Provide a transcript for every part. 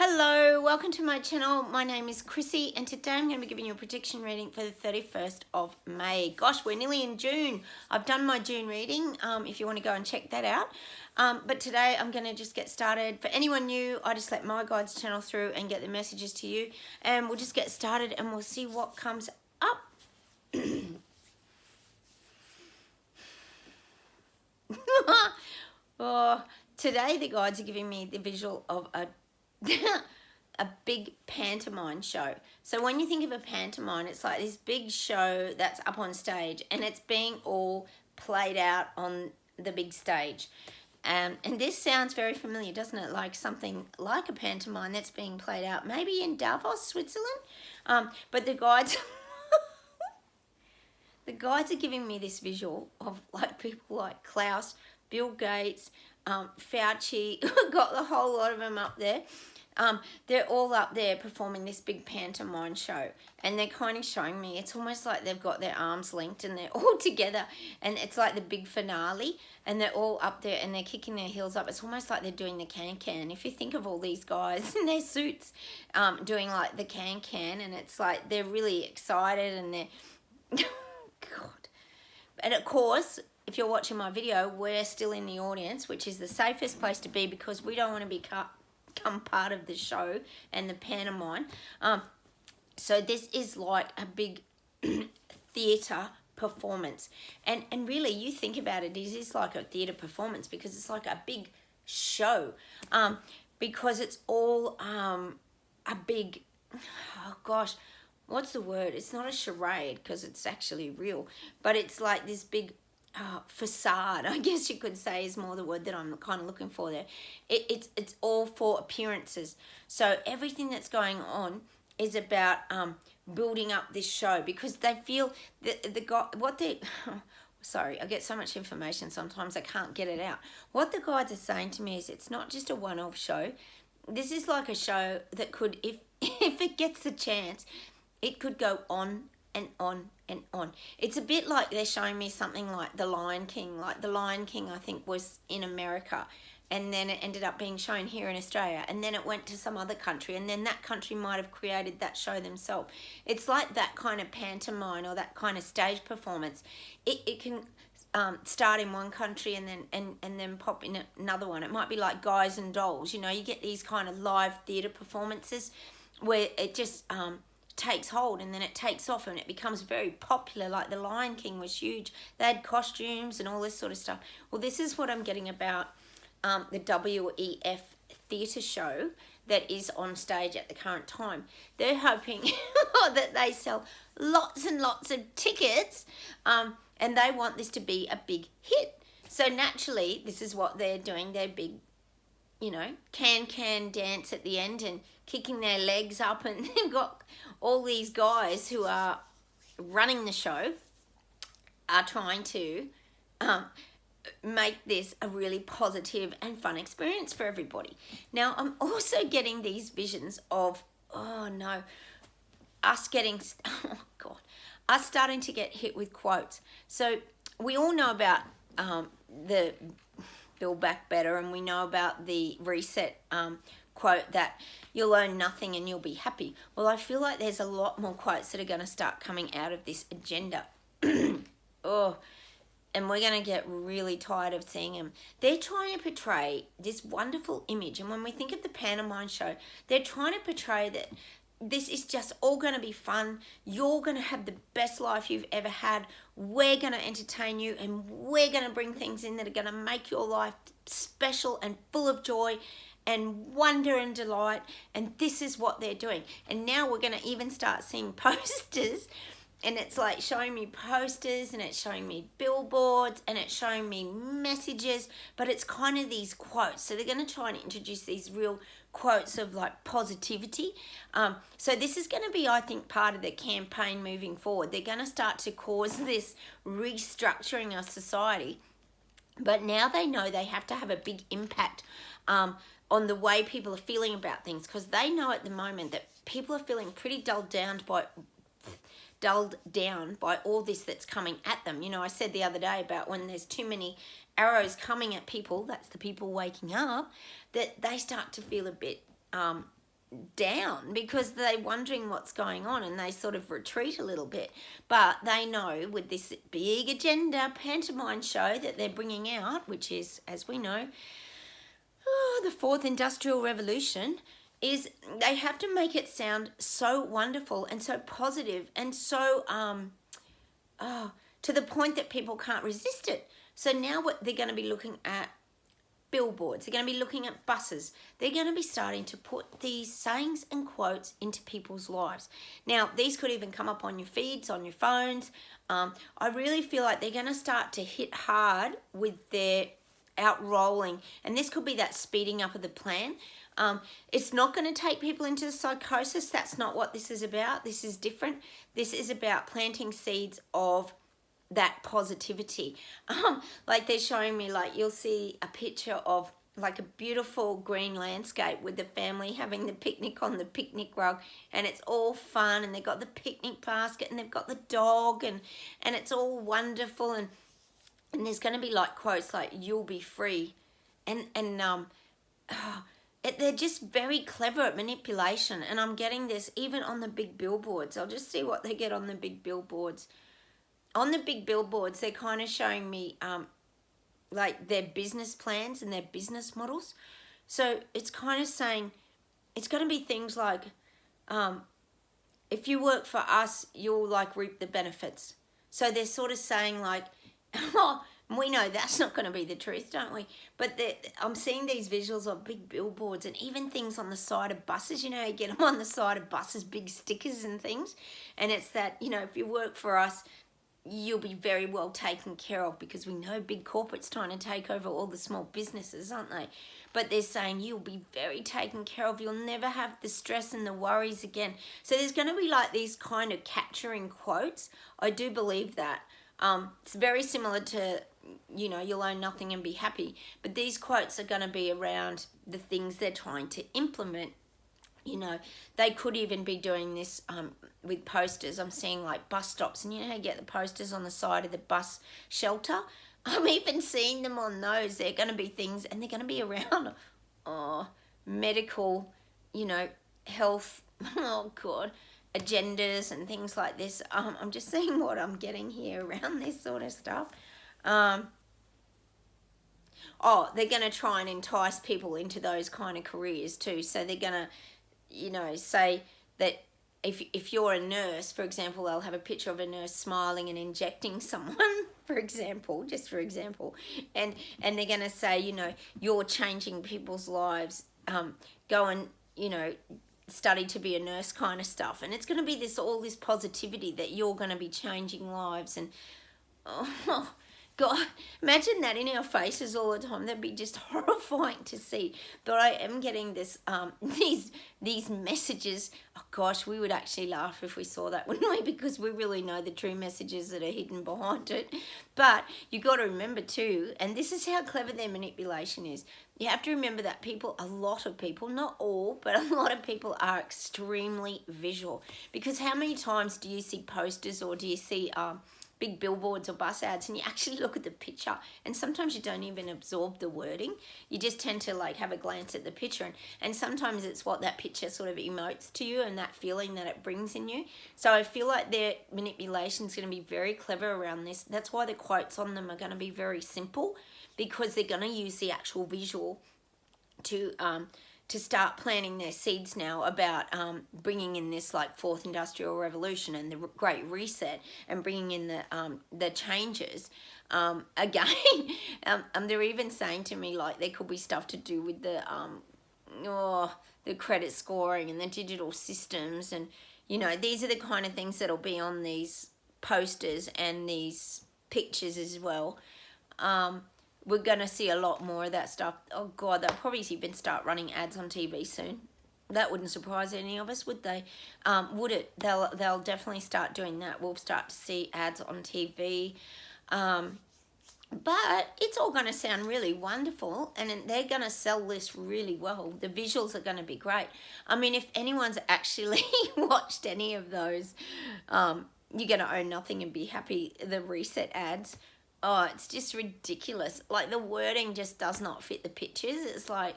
Hello, welcome to my channel. My name is Chrissy and today I'm going to be giving you a prediction reading for the 31st of May. Gosh, we're nearly in June. I've done my June reading if you want to go and check that out. But today I'm going to just get started. For anyone new, I just let my guides channel through and get the messages to you. And we'll just get started and we'll see what comes up. Oh, today the guides are giving me the visual of a big pantomime show. So when you think of a pantomime, it's like this big show that's up on stage and it's being all played out on the big stage. And this sounds very familiar, doesn't it? Like something like a pantomime that's being played out maybe in Davos, Switzerland. But the guides the guides are giving me this visual of like people like Klaus, Bill Gates, Fauci, got the whole lot of them up there. They're all up there performing this big pantomime show and they're kind of showing me, it's almost like they've got their arms linked and they're all together and it's like the big finale and they're all up there and they're kicking their heels up. It's almost like they're doing the can-can. If you think of all these guys in their suits doing like the can-can, and it's like they're really excited and they're... God. And of course, if you're watching my video, we're still in the audience, which is the safest place to be because we don't want to become part of the show and the pantomime. So this is like a big theatre performance. And really, you think about it, it is like a theatre performance because it's like a big show. Because it's all a big, oh gosh, what's the word? It's not a charade because it's actually real, but it's like this big facade, I guess you could say, is more the word that I'm kind of looking for there. It's all for appearances. So everything that's going on is about building up this show because they feel that the guy, what they, sorry, I get so much information sometimes I can't get it out. What the guides are saying to me is it's not just a one-off show. This is like a show that could, if it gets the chance, it could go on and on and on. It's a bit like they're showing me something like The Lion King. Like The Lion King, I think, was in America. And then it ended up being shown here in Australia. And then it went to some other country. And then that country might have created that show themselves. It's like that kind of pantomime or that kind of stage performance. It can start in one country and then pop in another one. It might be like Guys and Dolls. You know, you get these kind of live theatre performances where it just... takes hold and then it takes off and it becomes very popular. Like The Lion King was huge. They had costumes and all this sort of stuff. Well, this is what I'm getting about the WEF theatre show that is on stage at the current time. They're hoping that they sell lots and lots of tickets and they want this to be a big hit. So naturally, this is what they're doing. Their big, you know, can dance at the end and kicking their legs up, and they've got all these guys who are running the show are trying to make this a really positive and fun experience for everybody. Now, I'm also getting these visions of, oh no, us starting to get hit with quotes. So we all know about the Build Back Better, and we know about the reset quote that you'll own nothing and you'll be happy. Well, I feel like there's a lot more quotes that are going to start coming out of this agenda. Oh, and we're going to get really tired of seeing them. They're trying to portray this wonderful image, and when we think of the pantomime show, they're trying to portray that this is just all going to be fun. You're going to have the best life you've ever had. We're going to entertain you, and we're going to bring things in that are going to make your life special and full of joy and wonder and delight. And this is what they're doing. And now we're going to even start seeing posters, and it's like showing me posters and it's showing me billboards and it's showing me messages, but it's kind of these quotes. So they're going to try and introduce these real quotes of like positivity. So this is going to be, I think, part of the campaign moving forward. They're going to start to cause this restructuring of society, but now they know they have to have a big impact on the way people are feeling about things, because they know at the moment that people are feeling pretty dulled down by all this that's coming at them. You know, I said the other day about when there's too many arrows coming at people, that's the people waking up, that they start to feel a bit down because they're wondering what's going on and they sort of retreat a little bit. But they know with this big agenda pantomime show that they're bringing out, which is, as we know, the fourth industrial revolution, is they have to make it sound so wonderful and so positive and so to the point that people can't resist it. So now what they're going to be looking at billboards, they're going to be looking at buses, they're going to be starting to put these sayings and quotes into people's lives. Now, these could even come up on your feeds, on your phones. I really feel like they're going to start to hit hard with their outrolling, and this could be that speeding up of the plan. It's not going to take people into psychosis. That's not what this is about. This is different. This is about planting seeds of that positivity. Like they're showing me, like you'll see a picture of like a beautiful green landscape with the family having the picnic on the picnic rug, and it's all fun, and they've got the picnic basket and they've got the dog, and it's all wonderful, and there's going to be like quotes like "you'll be free," and they're just very clever at manipulation. And I'm getting this even on the big billboards. I'll just see what they get on the big billboards. On the big billboards, they're kind of showing me like their business plans and their business models. So it's kind of saying, it's going to be things like, if you work for us, you'll like reap the benefits. So they're sort of saying like, oh, we know that's not going to be the truth, don't we? But I'm seeing these visuals of big billboards and even things on the side of buses. You know, you get them on the side of buses, big stickers and things. And it's that, you know, if you work for us, you'll be very well taken care of, because we know big corporates trying to take over all the small businesses, aren't they? But they're saying you'll be very taken care of. You'll never have the stress and the worries again. So there's going to be like these kind of capturing quotes. I do believe that. It's very similar to, you know, you'll own nothing and be happy. But these quotes are going to be around the things they're trying to implement. You know, they could even be doing this with posters. I'm seeing like bus stops, and you know how you get the posters on the side of the bus shelter? I'm even seeing them on those. They're going to be things, and they're going to be around medical, you know, health, oh God, agendas and things like this. I'm just seeing what I'm getting here around this sort of stuff. They're going to try and entice people into those kind of careers too. So they're going to, you know, say that if you're a nurse, for example, they'll have a picture of a nurse smiling and injecting someone, for example, just for example, and they're going to say, you know, you're changing people's lives, go and, you know, study to be a nurse kind of stuff. And it's going to be all this positivity that you're going to be changing lives. And oh God, imagine that in our faces all the time. That'd be just horrifying to see. But I am getting this, these messages. Oh gosh, we would actually laugh if we saw that, wouldn't we? Because we really know the true messages that are hidden behind it. But you got to remember too, and this is how clever their manipulation is. You have to remember that a lot of people, not all, but a lot of people are extremely visual. Because how many times do you see posters, or do you see big billboards or bus ads, and you actually look at the picture, and sometimes you don't even absorb the wording. You just tend to like have a glance at the picture, and sometimes it's what that picture sort of emotes to you and that feeling that it brings in you. So I feel like their manipulation is going to be very clever around this. That's why the quotes on them are going to be very simple, because they're going to use the actual visual to start planting their seeds now about bringing in this like fourth industrial revolution and the Great Reset, and bringing in the changes. Again, they're even saying to me like there could be stuff to do with the credit scoring and the digital systems, and you know, these are the kind of things that'll be on these posters and these pictures as well. We're going to see a lot more of that stuff. Oh, God, they'll probably even start running ads on TV soon. That wouldn't surprise any of us, would they? Would it? They'll definitely start doing that. We'll start to see ads on TV. But it's all going to sound really wonderful, and they're going to sell this really well. The visuals are going to be great. I mean, if anyone's actually watched any of those, You're Going to Own Nothing and Be Happy, the Reset ads, oh, it's just ridiculous. Like, the wording just does not fit the pictures. It's like,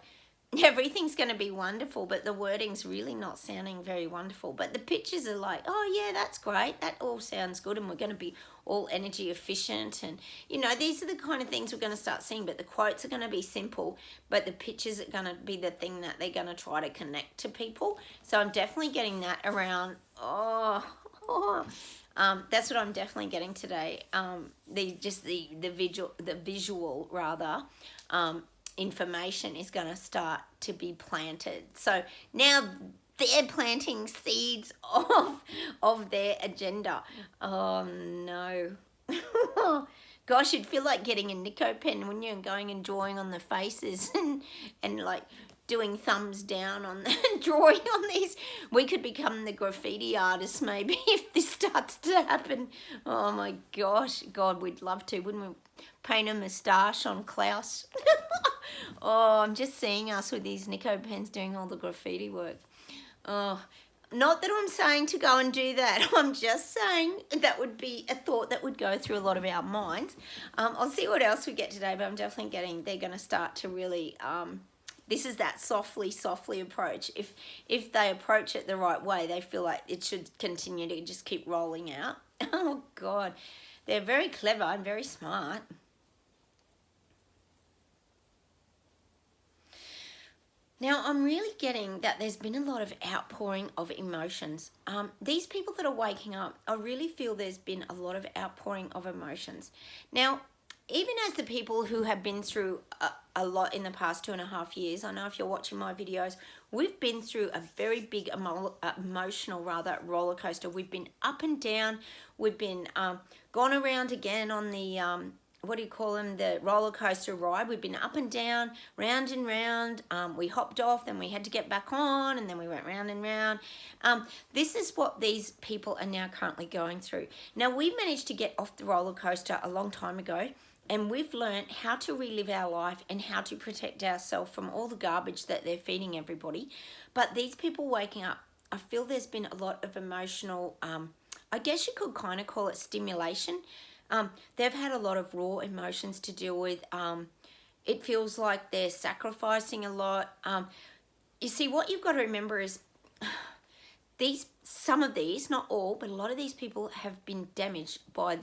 everything's going to be wonderful, but the wording's really not sounding very wonderful. But the pictures are like, oh yeah, that's great, that all sounds good, and we're going to be all energy efficient, and you know, these are the kind of things we're going to start seeing. But the quotes are going to be simple, but the pictures are going to be the thing that they're going to try to connect to people. So I'm definitely getting that around. That's what I'm definitely getting today. The visual rather, information is going to start to be planted. So now they're planting seeds of their agenda. Oh no. Gosh, you'd feel like getting a Nico pen, when you're going and drawing on the faces and like doing thumbs down on drawing on these. We could become the graffiti artists maybe if this starts to happen. Oh my gosh, God, we'd love to, wouldn't we? Paint a moustache on Klaus. Oh, I'm just seeing us with these Nico pens doing all the graffiti work. Oh, not that I'm saying to go and do that. I'm just saying that would be a thought that would go through a lot of our minds. I'll see what else we get today, but I'm definitely getting, they're going to start to really, this is that softly approach. If they approach it the right way, they feel like it should continue to just keep rolling out. Oh, God. They're very clever and very smart. Now, I'm really getting that there's been a lot of outpouring of emotions. These people that are waking up, I really feel there's been a lot of outpouring of emotions. Now, even as the people who have been through a lot in the past 2.5 years, I know if you're watching my videos, we've been through a very big emotional roller coaster. We've been up and down. We've been gone around again on the what do you call them, the roller coaster ride. We've been up and down, round and round. We hopped off, then we had to get back on, and then we went round and round. This is what these people are now currently going through. Now, we've managed to get off the roller coaster a long time ago, and we've learned how to relive our life and how to protect ourselves from all the garbage that they're feeding everybody. But these people waking up, I feel there's been a lot of emotional, I guess you could kind of call it stimulation. They've had a lot of raw emotions to deal with. It feels like they're sacrificing a lot. You see, what you've got to remember is some of these, not all, but a lot of these people have been damaged by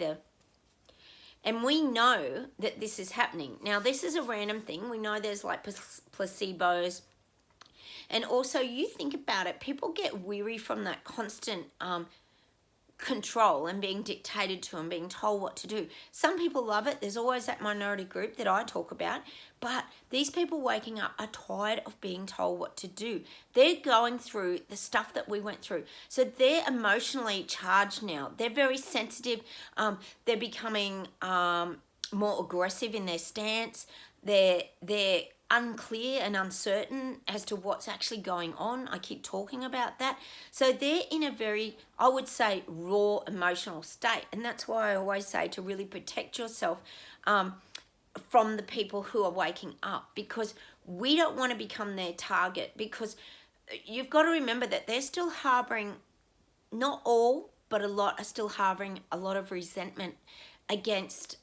and we know that this is happening. Now, this is a random thing. We know there's like placebos. And also, you think about it, people get weary from that constant control and being dictated to and being told what to do. Some people love it. There's always that minority group that I talk about. But these people waking up are tired of being told what to do. They're going through the stuff that we went through. So they're emotionally charged now. They're very sensitive. They're becoming more aggressive in their stance. They're unclear and uncertain as to what's actually going on. I keep talking about that. So they're in a very, I would say, raw emotional state. And that's why I always say to really protect yourself from the people who are waking up, because we don't want to become their target, because you've got to remember that they're still harboring, not all, but a lot are still harboring a lot of resentment against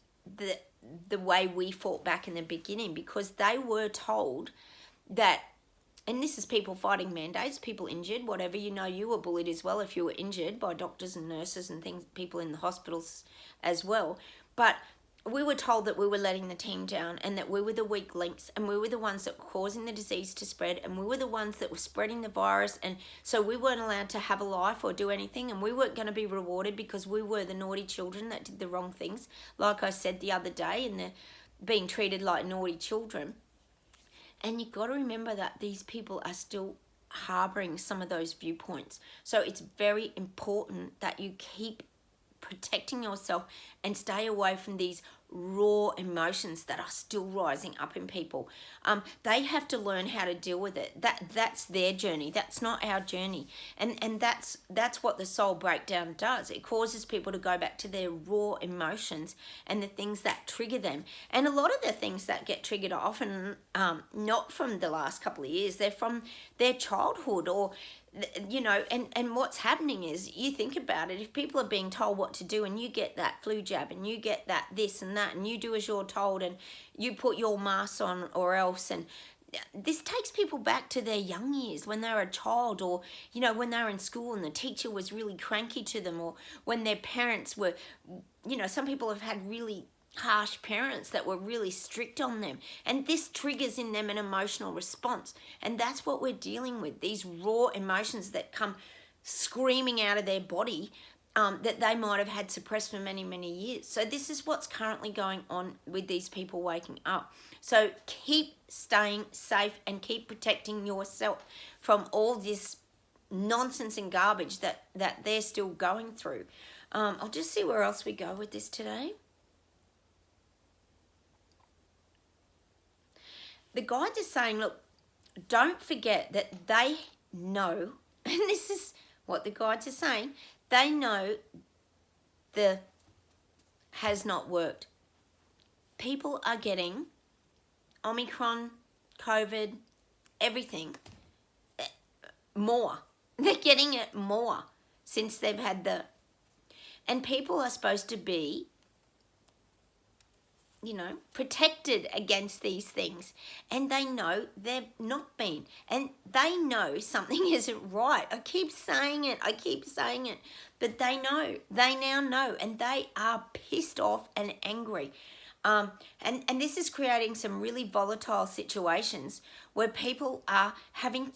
the way we fought back in the beginning, because they were told that, and this is people fighting mandates, people injured, whatever, you know, you were bullied as well if you were injured by doctors and nurses and things, people in the hospitals as well. But we were told that we were letting the team down and that we were the weak links and we were the ones that were causing the disease to spread and we were the ones that were spreading the virus, and so we weren't allowed to have a life or do anything, and we weren't going to be rewarded because we were the naughty children that did the wrong things, like I said the other day, and they're being treated like naughty children. And you've got to remember that these people are still harboring some of those viewpoints. So it's very important that you keep protecting yourself and stay away from these raw emotions that are still rising up in people. They have to learn how to deal with it. That's their journey. That's not our journey. And that's what the soul breakdown does. It causes people to go back to their raw emotions and the things that trigger them. And a lot of the things that get triggered are often not from the last couple of years. They're from their childhood, or you know, and what's happening is, you think about it, if people are being told what to do and you get that flu jab and you get that this and that and you do as you're told and you put your mask on or else, and this takes people back to their young years when they were a child, or, you know, when they were in school and the teacher was really cranky to them, or when their parents were, you know, some people have had really harsh parents that were really strict on them, and this triggers in them an emotional response. And that's what we're dealing with, these raw emotions that come screaming out of their body, that they might have had suppressed for many, many years. So this is what's currently going on with these people waking up. So keep staying safe and keep protecting yourself from all this nonsense and garbage that they're still going through. I'll just see where else we go with this today. The guides are saying, look, don't forget that they know, and this is what the guides are saying, they know the has not worked. People are getting Omicron, COVID, everything more. They're getting it more since they've had the... And people are supposed to be, you know, protected against these things, and they know they've not been, and they know something isn't right. I keep saying it, but they now know, and they are pissed off and angry. And this is creating some really volatile situations where people are having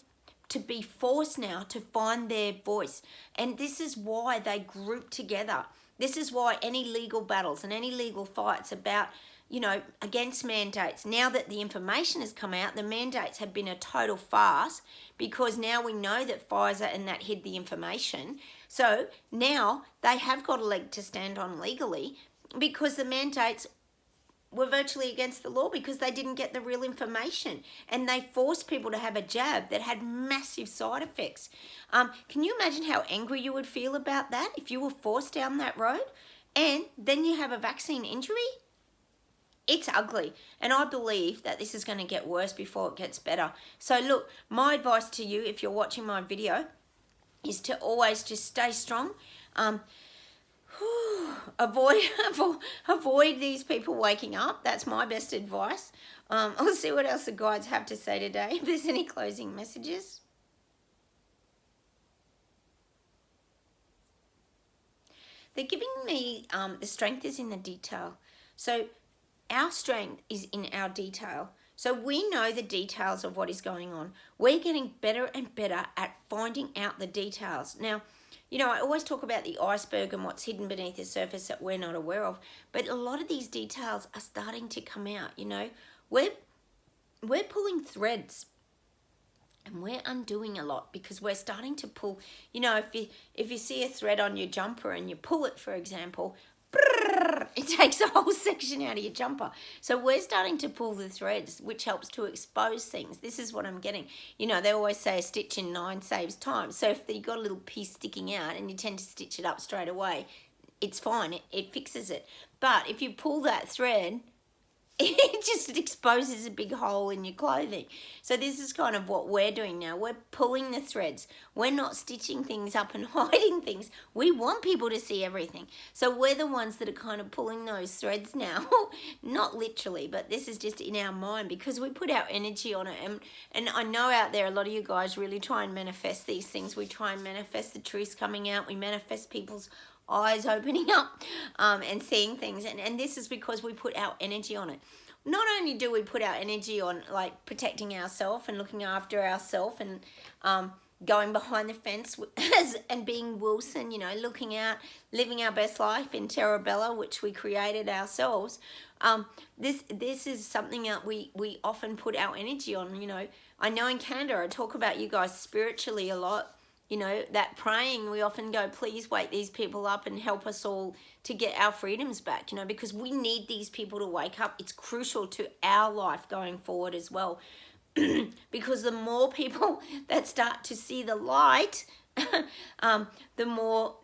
to be forced now to find their voice, and this is why they group together. This is why any legal battles and any legal fights about, you know, against mandates, now that the information has come out, the mandates have been a total farce, because now we know that Pfizer and that hid the information. So now they have got a leg to stand on legally, because the mandates were virtually against the law because they didn't get the real information, and they forced people to have a jab that had massive side effects. Can you imagine how angry you would feel about that if you were forced down that road and then you have a vaccine injury? It's ugly, and I believe that this is going to get worse before it gets better. So look, my advice to you, if you're watching my video, is to always just stay strong. Avoid these people waking up. That's my best advice. I'll see what else the guides have to say today, if there's any closing messages. They're giving me the strength is in the detail. So our strength is in our detail. So we know the details of what is going on. We're getting better and better at finding out the details. Now, you know, I always talk about the iceberg and what's hidden beneath the surface that we're not aware of. But a lot of these details are starting to come out, you know. We're pulling threads, and we're undoing a lot, because we're starting to pull, you know, if you see a thread on your jumper and you pull it, for example, it takes a whole section out of your jumper. So we're starting to pull the threads, which helps to expose things. This is what I'm getting. You know, they always say a stitch in 9 saves time. So if you've got a little piece sticking out and you tend to stitch it up straight away, it's fine. It fixes it. But if you pull that thread, it just exposes a big hole in your clothing. So this is kind of what we're doing now. We're pulling the threads. We're not stitching things up and hiding things. We want people to see everything. So we're the ones that are kind of pulling those threads now. Not literally, but this is just in our mind, because we put our energy on it. And I know out there a lot of you guys really try and manifest these things. We try and manifest the truths coming out. We manifest people's eyes opening up and seeing things, and this is because we put our energy on it. Not only do we put our energy on like protecting ourselves and looking after ourselves and going behind the fence and being Wilson, you know, looking out, living our best life in Terra Bella, which we created ourselves. This is something that we often put our energy on. You know, I know in Canada I talk about you guys spiritually a lot. You know, that praying, we often go, please wake these people up and help us all to get our freedoms back, you know, because we need these people to wake up. It's crucial to our life going forward as well. Because the more people that start to see the light, the more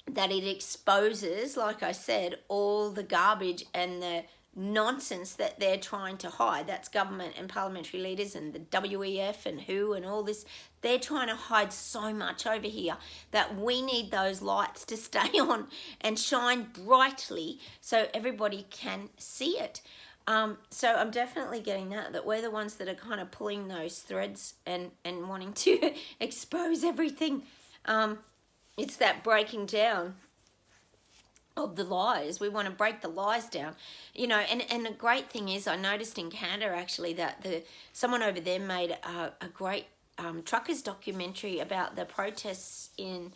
that it exposes, like I said, all the garbage and the nonsense that they're trying to hide. That's government and parliamentary leaders and the WEF and WHO and all this. They're trying to hide so much over here that we need those lights to stay on and shine brightly so everybody can see it. So I'm definitely getting that we're the ones that are kind of pulling those threads and wanting to expose everything. It's that breaking down of the lies. We want to break the lies down, you know. And the great thing is, I noticed in Canada actually that someone over there made a great truckers documentary about the protests in,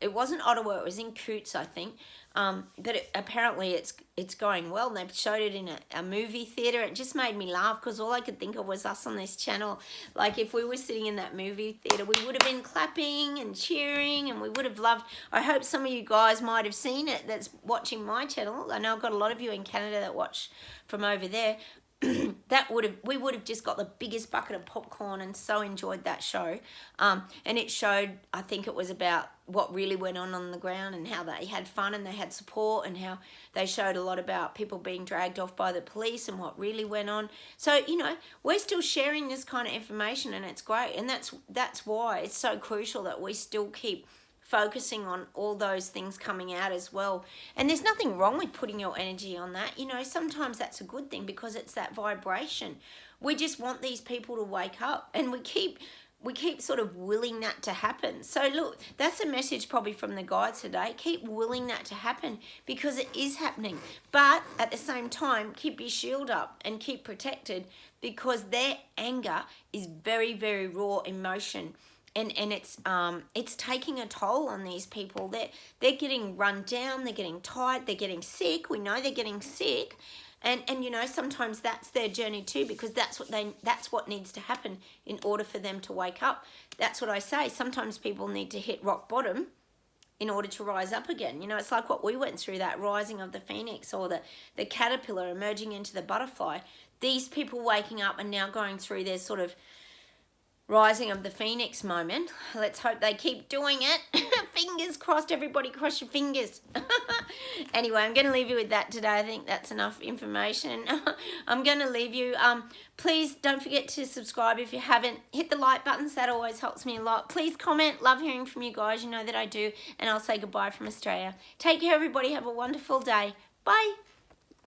it wasn't Ottawa, it was in Coots, I think. But apparently it's going well, and they've showed it in a movie theatre. It just made me laugh because all I could think of was us on this channel. Like, if we were sitting in that movie theatre, we would have been clapping and cheering, and we would have loved. I hope some of you guys might have seen it that's watching my channel. I know I've got a lot of you in Canada that watch from over there. We would have just got the biggest bucket of popcorn and so enjoyed that show. And it showed, I think it was about what really went on the ground, and how they had fun and they had support, and how they showed a lot about people being dragged off by the police and what really went on. So, you know, we're still sharing this kind of information, and it's great. And that's why it's so crucial that we still keep focusing on all those things coming out as well. And there's nothing wrong with putting your energy on that. You know, sometimes that's a good thing because it's that vibration. We just want these people to wake up, and we keep sort of willing that to happen. So look, that's a message probably from the guides today. Keep willing that to happen because it is happening. But at the same time, keep your shield up and keep protected, because their anger is very, very raw emotion. And it's taking a toll on these people. They're getting run down, they're getting tired, they're getting sick. We know they're getting sick. And you know, sometimes that's their journey too, because that's what needs to happen in order for them to wake up. That's what I say. Sometimes people need to hit rock bottom in order to rise up again. You know, it's like what we went through, that rising of the phoenix, or the caterpillar emerging into the butterfly. These people waking up and now going through their sort of rising of the phoenix moment. Let's hope they keep doing it. Fingers crossed, everybody, cross your fingers. Anyway, I'm going to leave you with that today. I think that's enough information. I'm going to leave you. Please don't forget to subscribe if you haven't. Hit the like buttons. That always helps me a lot. Please comment. Love hearing from you guys. You know that I do. And I'll say goodbye from Australia. Take care, everybody. Have a wonderful day. Bye.